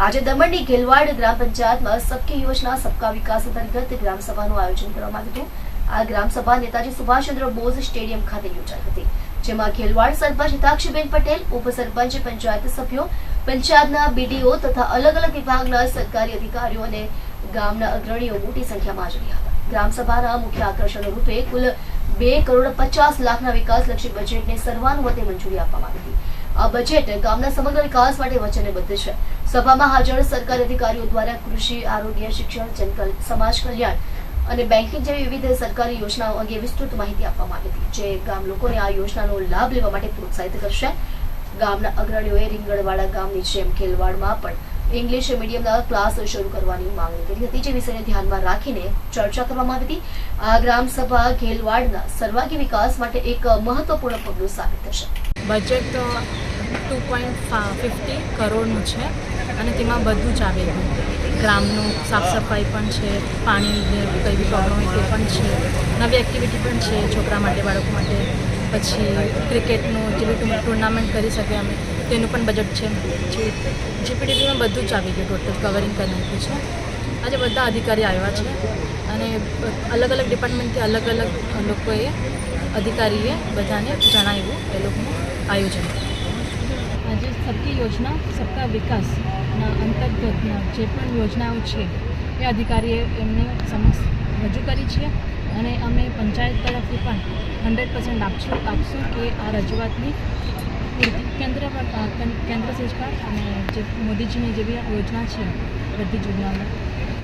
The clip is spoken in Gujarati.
આજે દમણની ઘેલવાડ ગ્રામ પંચાયતમાં સબકી યોજના સબકા વિકાસ અંતર્ગત ગ્રામ સભાનું આયોજન કરવામાં આવ્યું હતું। આ ગ્રામ સભા નેતાજી સુભાષચંદ્ર બોઝ સ્ટેડિયમ ખાતે યોજાઈ હતી, જેમાં ઘેલવાડ સરપંચ હિતાક્ષીબેન પટેલ, ઉપસરપંચ, પંચાયત સભ્યો, પંચાયતના બીડીઓ તથા અલગ અલગ વિભાગના સરકારી અધિકારીઓ અને ગામના અગ્રણીઓ મોટી સંખ્યામાં હાજર હતા। ગ્રામ સભાના મુખ્ય આકર્ષણ રૂપે કુલ 2,50,00,000ના વિકાસલક્ષી બજેટને સર્વાનુમતે મંજૂરી આપવામાં આવી હતી। આ બજેટ ગામના સમગ્ર વિકાસ માટે વચનબદ્ધ છે। સભામાં હાજર સરકારી અધિકારીઓ દ્વારા કૃષિ, આરોગ્ય, શિક્ષણ, સમાજ કલ્યાણ અને બેન્કિંગ જેવી વિવિધ સરકારી યોજનાઓ અંગે વિસ્તૃત માહિતી આપવામાં આવી હતી, જે ગામ લોકોને આ યોજનાનો લાભ લેવા માટે પ્રોત્સાહિત કરશે। ગામના અગ્રણીઓએ રીંગણવાડા ગામની જેમ ઘેલવાડમાં પણ ઇંગ્લિશ મીડિયમના ક્લાસ શરૂ કરવાની માંગણી કરી હતી, જે વિષયને ધ્યાનમાં રાખીને ચર્ચા કરવામાં આવી હતી। આ ગ્રામ સભા ઘેલવાડના સર્વાંગી વિકાસ માટે એક મહત્વપૂર્ણ પગલું સાબિત થશે। બજેટ 2.50 કરોડનું છે અને તેમાં બધું જ આવે છે। ગ્રામનું સાફ સફાઈ પણ છે, પાણીની કંઈ બી પ્રોબ્લેમ હોય તે પણ છે, નવી એક્ટિવિટી પણ છે છોકરા માટે, બાળકો માટે, પછી ક્રિકેટનું જે બી ટુર્નામેન્ટ કરી શકે અમે તેનું પણ બજેટ છે। જીપીડીપીમાં બધું જ આવી ગયું, ટોટલ કવરિંગ કરી નાખ્યું છે। આજે બધા અધિકારી આવ્યા છે અને અલગ અલગ ડિપાર્ટમેન્ટથી અલગ અલગ લોકોએ અધિકારીએ બધાને જણાવ્યું એ લોકોનું આયોજન। આજે સબકી યોજના સબકા વિકાસના અંતર્ગતના જે પણ યોજનાઓ છે એ અધિકારીએ એમને સમક્ષ રજૂ કરી છે અને અમે પંચાયત તરફથી પણ 100% આપશું કે આ રજૂઆતની કેન્દ્ર સરકાર અને જે મોદીજીની જે બી યોજના છે બધી જ યોજનાઓ